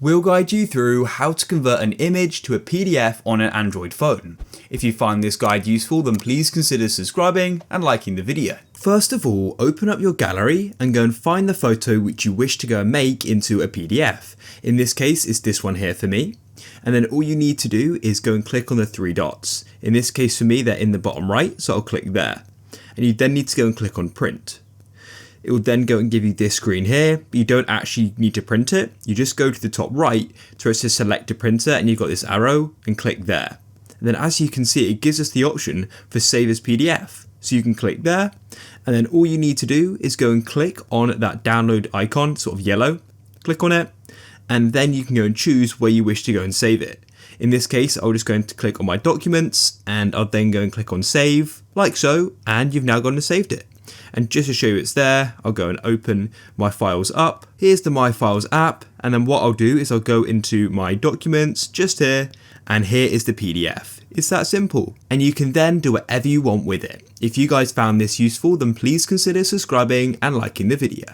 We'll guide you through how to convert an image to a PDF on an Android phone. If you find this guide useful, then please consider subscribing and liking the video. First of all, open up your gallery and go and find the photo which you wish to go and make into a PDF. In this case, it's this one here for me. And then all you need to do is go and click on the three dots. In this case for me, they're in the bottom right, so I'll click there. And you then need to go and click on print. It will then go and give you this screen here, but you don't actually need to print it. You just go to the top right to where it says select a printer and you've got this arrow and click there. And then as you can see, it gives us the option for save as PDF. So you can click there, and then all you need to do is go and click on that download icon, sort of yellow, click on it, and then you can go and choose where you wish to go and save it. In this case, I'll just go to click on my documents and I'll then go and click on save, like so, and you've now gone and saved it. And just to show you it's there, I'll go and open my files up. Here's the My Files app, and then what I'll do is I'll go into my documents just here, and here is the PDF. It's that simple. And you can then do whatever you want with it. If you guys found this useful, then please consider subscribing and liking the video.